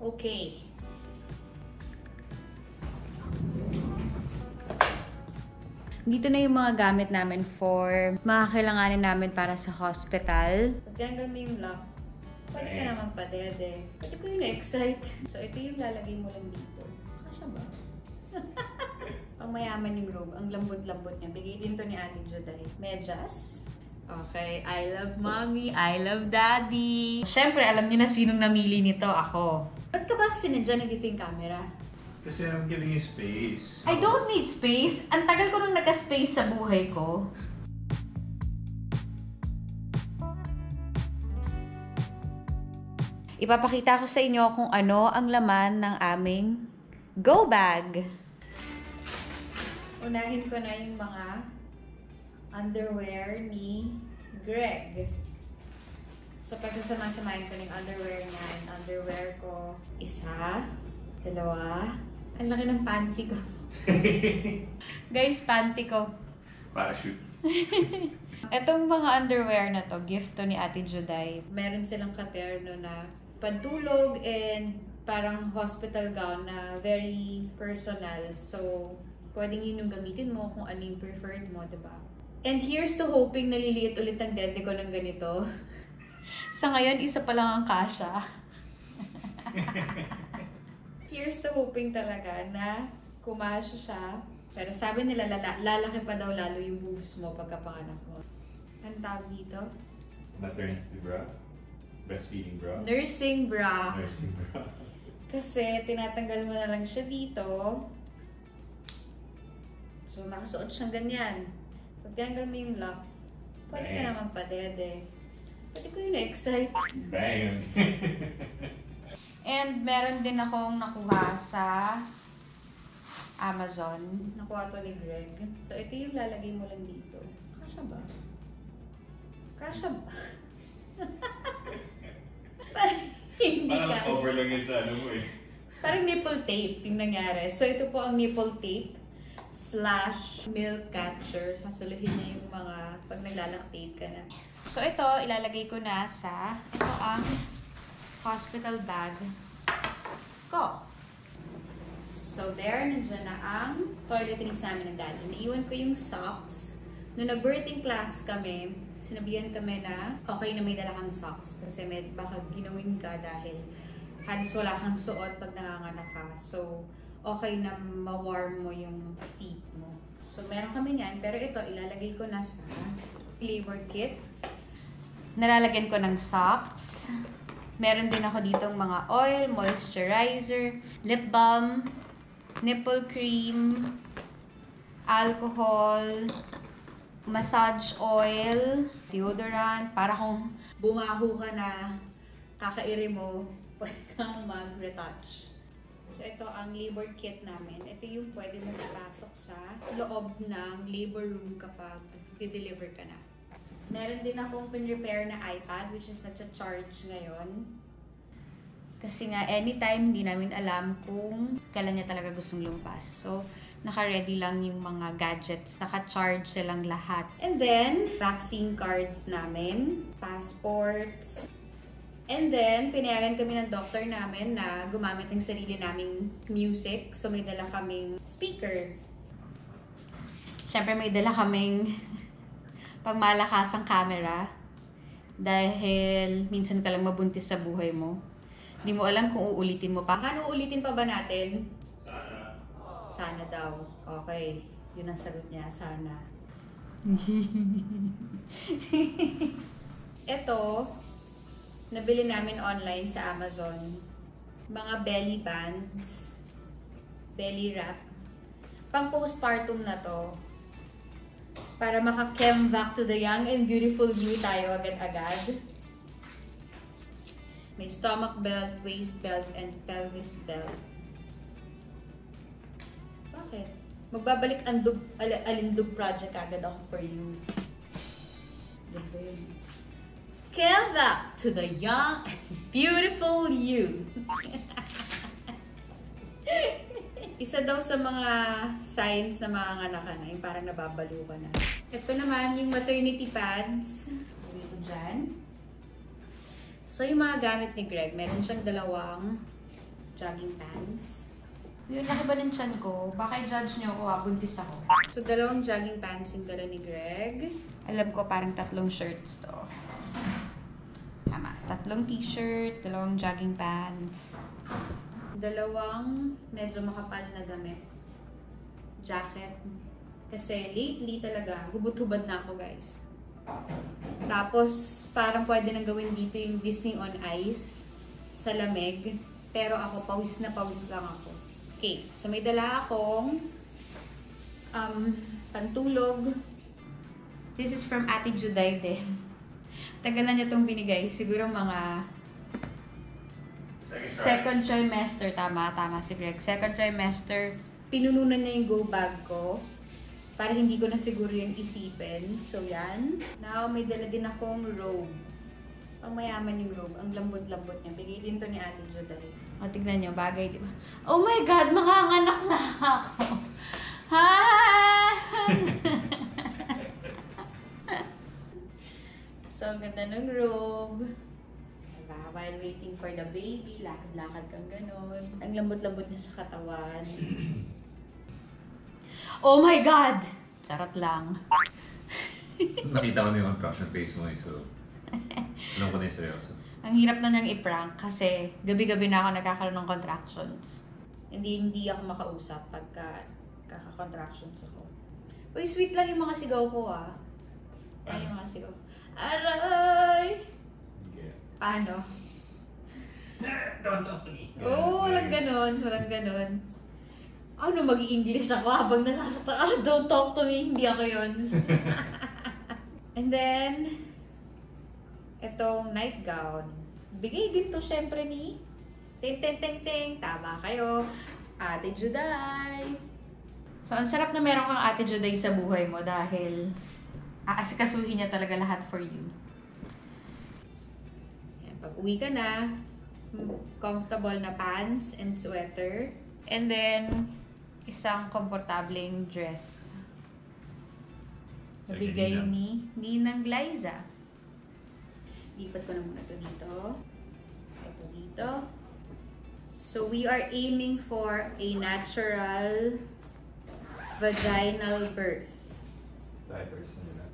Okay. Dito na yung mga gamit namin for mga kailanganin namin para sa hospital. Pagtanggal mo yung lock, pwede ka na magpadede. Pwede ko yung na-excite. So, ito yung lalagay mo lang dito. Kasya ba? Pang mayaman yung room. Ang lambot-lambot niya. Bigay din to ni Ate Juday. Medyas. Okay. I love mommy. I love daddy. Siyempre, alam niyo na sinong namili nito. Ako. Ba't ka ba sinadya na dito yung camera? Kasi I'm giving you space. I don't need space. Ang tagal ko nung nagka-space sa buhay ko. Ipapakita ko sa inyo kung ano ang laman ng aming go bag. Unahin ko na yung mga underwear ni Greg. So, pagkasama-samahin ko yung underwear niya and underwear ko. Isa, dalawa. Ang laki ng panty ko. Guys, panty ko. Parachute. Etong mga underwear na to, gift to ni Ate Juday. Meron silang katerno na pantulog and parang hospital gown na very personal. So, pwedeng yun yung gamitin mo kung ano yung preferred mo, diba? And here's to hoping naliliit ulit ang dede ko ng ganito. Sa ngayon, isa pa lang ang kasya. Here's to hoping talaga na kumasya siya. Pero sabi nila, lalaki pa daw lalo yung boobs mo pagkapanganak mo. Ano tawag dito? Maternity bra? Breastfeeding bra? Nursing bra. Nursing bra. Kasi tinatanggal mo na lang siya dito. So, nakasuot siyang ganyan. Pag tinanggal mo yung lock, pwede ka na magpadede. Pwede ko yung na-excite. Bam! And meron din akong nakuha sa Amazon. Nakuha to ni Greg. So, ito yung lalagay mo lang dito. Kasya ba? Kasya ba? Parang hindi ka. Parang over lang yun sa ano mo eh. Parang nipple tape yung nangyari. So, ito po ang nipple tape / milk catcher. Sasuluhin niya yung mga pag naglalactate ka na. So, ito, ilalagay ko na sa, ito ang hospital bag ko. So, there, nandiyan na ang toiletries namin ng daddy. Naiwan ko yung socks. Nung nag-birthing class kami, sinabihan kami na okay na may dala kang socks kasi may baka ginawin ka dahil halos wala kang suot pag nanganganak ka. So, okay na ma-warm mo yung feet mo. So, meron kami niyan. Pero ito, ilalagay ko na sa labor kit. Nalalagyan ko ng socks. Meron din ako ditong mga oil, moisturizer, lip balm, nipple cream, alcohol, massage oil, deodorant, para kung bumaho ka na, kakairi mo, pwede kang mag-retouch. So, ito ang labor kit namin. Ito yung pwede mo ipasok sa loob ng labor room kapag i-deliver ka na. Meron din akong pin-repair na iPad, which is nag-charge ngayon. Kasi nga, anytime, hindi namin alam kung kailan niya talaga gustong lumpas. So, naka-ready lang yung mga gadgets. Naka-charge silang lahat. And then, vaccine cards namin, passports. And then, pinayagan kami ng doctor namin na gumamit ng sarili naming music. So, may dala kaming speaker. Siyempre, may dala kaming pangmalakasang camera. Dahil minsan ka lang mabuntis sa buhay mo. Hindi mo alam kung uulitin mo pa. Ano uulitin pa ba natin? Sana. Sana daw. Okay. Yun ang sagot niya. Sana. Ito, nabili namin online sa Amazon. Mga belly bands. Belly wrap. Pang postpartum na to. Para maka-chem back to the young and beautiful you tayo agad-agad. May stomach belt, waist belt, and pelvis belt. Bakit? Magbabalik ang alindog project agad ako for you. Chem back to the young and beautiful you. Isa daw sa mga signs na makanganak ka na, yung parang nababaliw ka na. Ito naman yung maternity pads. Dito dyan. So, yung mga gamit ni Greg, meron siyang dalawang jogging pants. Yun, laki ba ng tiyan ko? Baka i-judge niyo ako, buntis ako. So, 2 jogging pants yung dala ni Greg. Alam ko, parang 3 shirts to. Tama. 3 t-shirt, 2 jogging pants. 2 medyo makapal na damit. Jacket. Kasi lately talaga, hubot-hubad na ako, guys. Tapos, parang pwede nang gawin dito yung Disney on Ice sa lamig. Pero ako, pawis na pawis lang ako. Okay, so may dala akong pantulog. This is from Ate Juday din. Tagal na niya itong binigay. Siguro mga second trimester. Tama si Greg. Second trimester. Pinununan niya yung go bag ko. Para hindi ko na siguro yung isipin. So, yan. Now, may dala din akong robe. Ang mayaman yung robe. Ang lambot-lambot niya. Bigay din to ni Ate Juday. O, tignan niyo. Bagay, di ba? Oh my God! Makanganak na ako! Ha? So, ang ganda ng robe. Diba? While waiting for the baby, lakad-lakad kang ganun. Ang lambot-lambot niya sa katawan. Oh my God! Charot lang. Nakita ko na yung contraction face mo eh, so alam ko na yung seryoso. Ang hirap na niyang i-prank kasi gabi-gabi na ako nagkakaroon ng contractions. Hindi ako makausap pagka kaka-contractions ako. Uy, sweet lang yung mga sigaw ko ah. Ano yung mga sigaw? Aray! Okay. Paano? Don't talk to me. Oo, walang ganon. Walang ganon. Ano, mag-i-English ako habang nasasakta. Don't talk to me. Hindi ako yun. And then, itong nightgown. Bigay din to syempre ni Ting. Tama kayo. Ate Juday. So, ang sarap na meron kang Ate Juday sa buhay mo dahil aasikasuhin niya talaga lahat for you. Yan, pag uwi ka na, comfortable na pants and sweater. And then, isang komportableng dress. Nabigay ni Ninang Liza. Lipat ko na muna ito dito. Ito dito. So, we are aiming for a natural vaginal birth. Diapers na.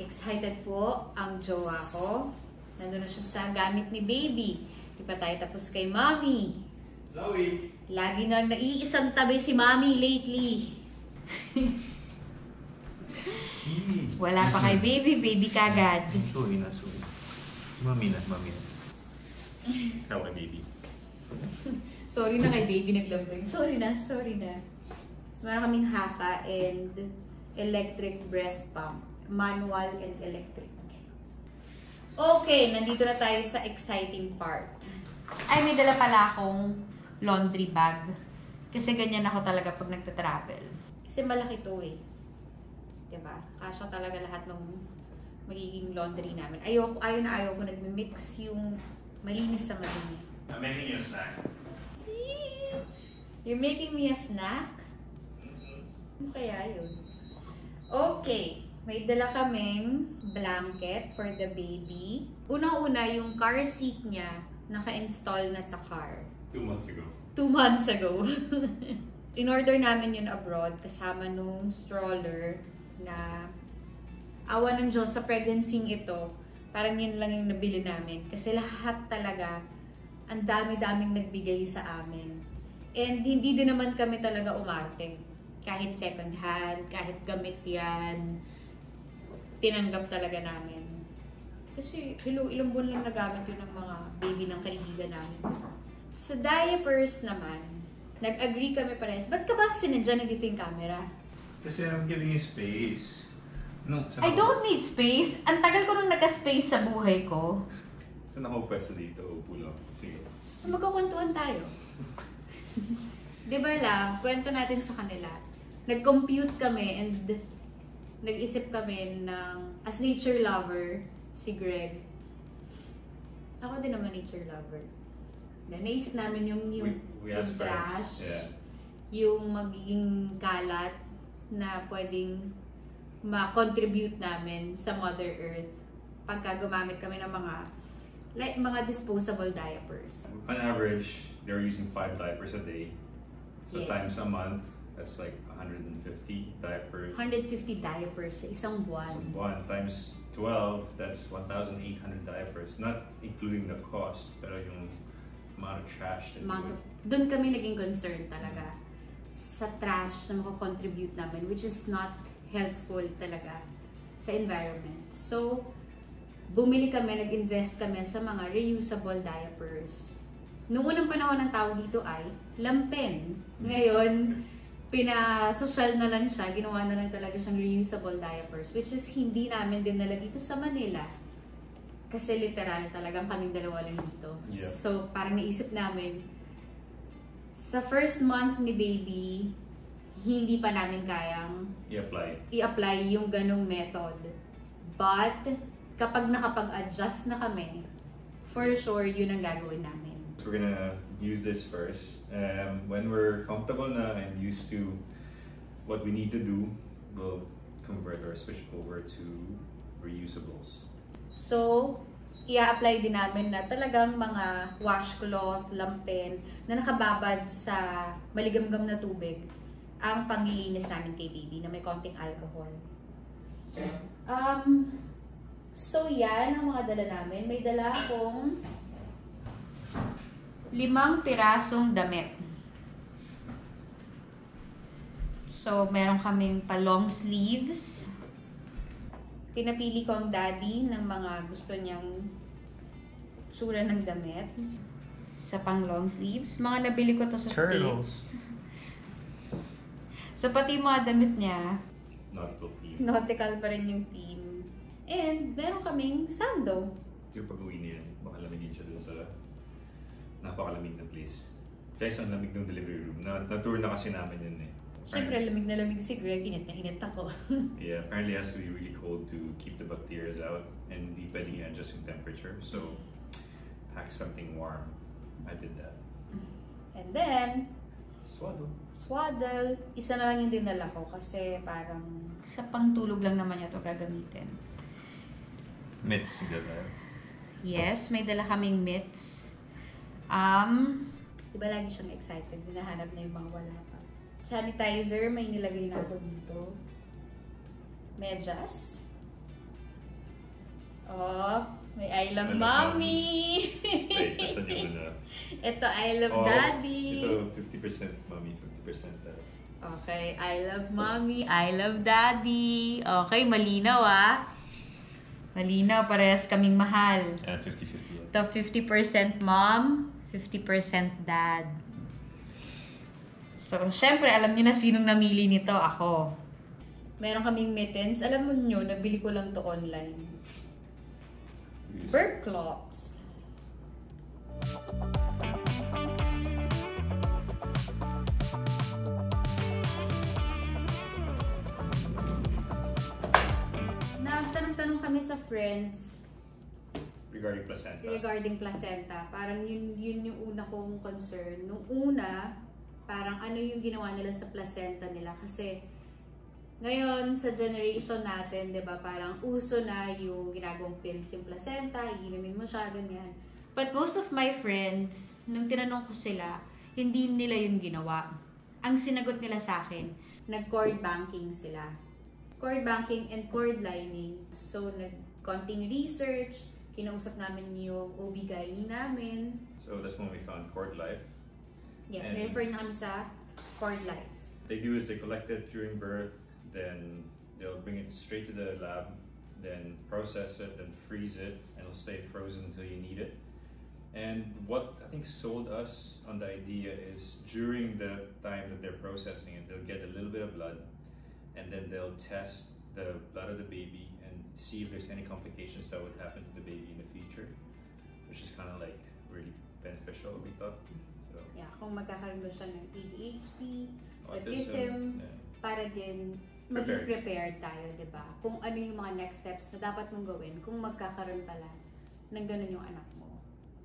Excited po ang jowa ko. Nandun na siya sa gamit ni baby. Di pa tayo tapos kay mommy. Zoe! Lagi nang naiisang tabi si mommy lately. Wala pa kay baby kagad. Sorry na. Mami na. Ikaw kay baby. Sorry na kay baby, naglambing. Sorry na. So, meron kaming haka and electric breast pump. Manual and electric. Okay, nandito na tayo sa exciting part. Ay, may dala pala akong laundry bag. Kasi ganyan ako talaga pag nagta-travel. Kasi malaki to eh. Diba? Kasya talaga lahat ng magiging laundry namin. Ayaw ko nagmi-mix yung malinis sa madumi. I'm making you a snack. You're making me a snack? Ano kaya yun? Okay. May dala kaming blanket for the baby. Unang-una, yung car seat niya naka-install na sa car. 2 months ago. 2 months ago. In-order namin yun abroad kasama nung stroller na awa ng Diyos sa pregnancy ito. Parang yun lang yung nabili namin. Kasi lahat talaga, ang dami-daming nagbigay sa amin. And hindi din naman kami talaga umarte. Kahit second hand, kahit gamit yan, tinanggap talaga namin. Kasi ilang buwan lang nagamit yun ng mga baby ng kaibigan namin. Sa diapers naman, nag-agree kami parehas. Ba't ka ba sinadya na dito yung camera? Kasi I'm giving you space. No, I don't need space. Ang tagal ko nung nagka-space sa buhay ko. Saan ako pwesto dito? Upo lang. Sige. Magkakwentuhan tayo. Di ba lang, kwento natin sa kanila. Nag-compute kami and nag-isip kami ng, as nature lover, si Greg. Ako din naman nature lover. Naisip namin yung We asked trash, first. Yeah. yung magiging kalat na pwedeng ma-contribute namin sa Mother Earth pagka gumamit kami ng mga Like mga disposable diapers. On average, they're using 5 diapers a day. So Yes. times a month, that's like 150 diapers. 150 diapers sa isang buwan. So 1 times 12, that's 1,800 diapers. Not including the cost, pero yung amount of trash that Doon kami naging concerned talaga sa trash na makakontribute namin, which is not helpful talaga sa environment. So, bumili kami, nag-invest kami sa mga reusable diapers. Noong unang panahon ng tawag dito ay lampen. Ngayon, pina-social na lang siya, ginawa na lang talaga siyang reusable diapers, which is hindi namin dinala dito sa Manila. Kasi literal talagang kaming dalawa lang dito. Yeah. So, parang naisip namin, sa first month ni baby, hindi pa namin kayang i-apply yung ganong method. But, kapag nakapag-adjust na kami, for sure, yun ang gagawin namin. We're gonna use this first. When we're comfortable na and used to what we need to do, we'll convert or switch over to reusables. So, i-apply din namin na talagang mga washcloth, lampen, na nakababad sa maligamgam na tubig ang panglilinis namin kay baby na may konting alcohol. So, yan ang mga dala namin. May dala akong 5 pirasong damit. So, meron kaming pa long sleeves. Pinapili ko ang daddy ng mga gusto niyang tsura ng damit. Sa pang long sleeves. Mga nabili ko to sa States. So, pati yung mga damit niya, nautical pa rin yung theme. And, meron kaming sando. Yung pag-uwi niya, baka lamigin siya dun sa napakalamig na place. Guys, ang lamig ng delivery room. Na-tour na kasi namin yun eh. Siyempre, lamig na lamig si Greg. Init na init ako. Yeah, apparently it has to be really cold to keep the bacteria out and di pwedeng i-adjust yung temperature. So, pack something warm. I did that. And then, Swaddle. Isa na lang yung dinala ko kasi parang sa pangtulog lang naman niya ito gagamitin. Mitts, diba? Yes, may dala kaming mitts. Diba lagi siyang excited? Hinahanap na yung mga wala pa. Sanitizer, may nilagay na ako dito. Medyas. Oh, may I love mommy! Wait, nasa niyo na. Ito, I love daddy! Ito, 50% mommy, 50% dad. Okay, I love mommy, I love daddy. Okay, malinaw ah. Malinaw, parehas kaming mahal. And 50-50. Ito, 50% mom, 50% dad. So, syempre, alam niyo na sinong namili nito. Ako. Meron kaming mittens. Alam mo nyo, nabili ko lang to online. Bird cloths. Nagtanong-tanong kami sa friends regarding placenta. Parang yun yung una kong concern. Nung una, parang ano yung ginawa nila sa placenta nila. Kasi ngayon, sa generation natin, di ba, parang uso na yung ginagawang pills yung placenta, iinumin mo siya, ganyan. But most of my friends, nung tinanong ko sila, hindi nila yun ginawa. Ang sinagot nila sa akin, nag-cord banking sila. Cord banking and cord lining. So, nag-konting research, kinausap namin yung OB-GYN namin. So, that's when we found Cord Life. Yes, refer na kami sa Cord Life. They do is they collect it during birth, then they'll bring it straight to the lab, then process it, then freeze it, and it'll stay frozen until you need it. And what I think sold us on the idea is during the time that they're processing it, they'll get a little bit of blood, and then they'll test the blood of the baby and see if there's any complications that would happen to the baby in the future, which is kind of like really beneficial, we thought. So, Yeah, kung magkakaroon mo siya ng ADHD, autism, autism, yeah. para din maging prepared tayo, di ba? Kung ano yung mga next steps na dapat mong gawin kung magkakaroon pala ng ganun yung anak mo.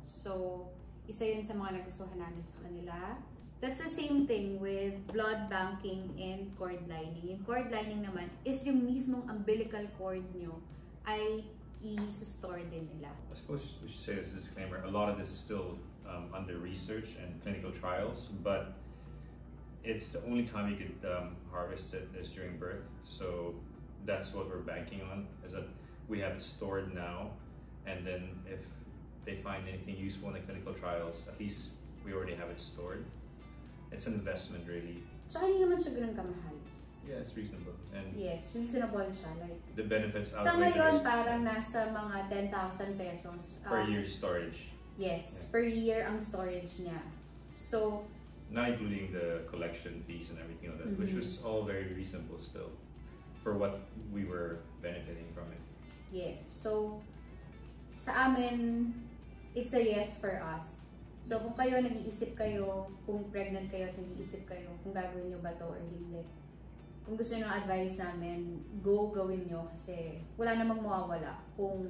So, isa yun sa mga nagustuhan namin sa kanila. That's the same thing with blood banking and cord lining. Yung cord lining naman is yung mismong umbilical cord nyo ay i-store din nila. I suppose we should say this disclaimer. A lot of this is still under research and clinical trials, but it's the only time you could harvest it is during birth. So that's what we're banking on, is that we have it stored now, and then if they find anything useful in the clinical trials, at least we already have it stored. It's an investment, really. Tsaka hindi naman siya ganun kamahal. Yeah, it's reasonable. And Yes, reasonable siya. Like, the benefits sa outweigh the ngayon, risk parang nasa mga 10,000 pesos. per year storage. Yes, per year ang storage niya. So, Not including the collection fees and everything like that, which was all very reasonable still for what we were benefiting from it. yes. So, sa amin, it's a yes for us. So, kung kayo, nag-iisip kayo, kung pregnant kayo at nag-iisip kayo, kung gagawin nyo ba to or hindi. Kung gusto nyo ng advice namin, gawin nyo kasi wala namang mawawala. Kung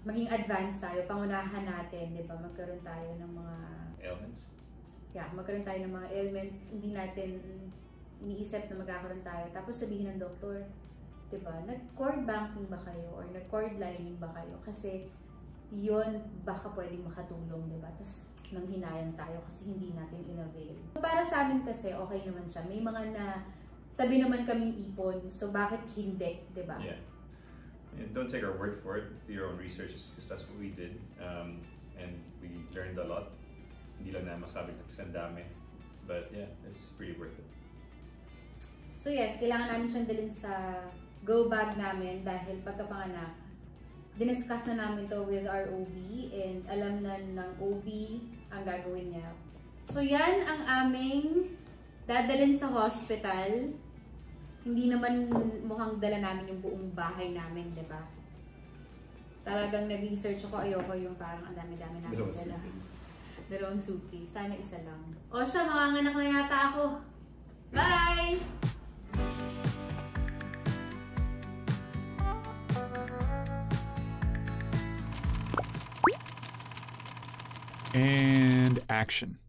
maging advanced tayo, pangunahan natin, di ba? Magkaroon tayo ng mga Ailments? magkaroon tayo ng mga ailments, hindi natin iniisip na magkakaroon tayo. Tapos sabihin ng doktor, di ba, nag-cord banking ba kayo or nag-cord lining ba kayo? Kasi yun baka pwedeng makatulong, di ba? Tapos nang hinayang tayo kasi hindi natin in-avail. So, para sa amin kasi, okay naman siya. May mga tabi naman kaming ipon, so bakit hindi, di ba? Yeah. And don't take our word for it. Do your own research because that's what we did. And we learned a lot. Hindi lang na masabi kasi ang dami. But yeah, it's pretty worth it. So yes, kailangan namin siyang dalhin sa go bag namin dahil pagkapanganak, diniscuss na namin to with our OB and alam na ng OB ang gagawin niya. So yan ang aming dadalhin sa hospital. Hindi naman mukhang dala namin yung buong bahay namin, di ba? Talagang nag-research ako, ayoko yung parang ang dami-dami namin dala. Dalawang suitcase. Sana isa lang. O siya, manganganak na yata ako. Bye! And action.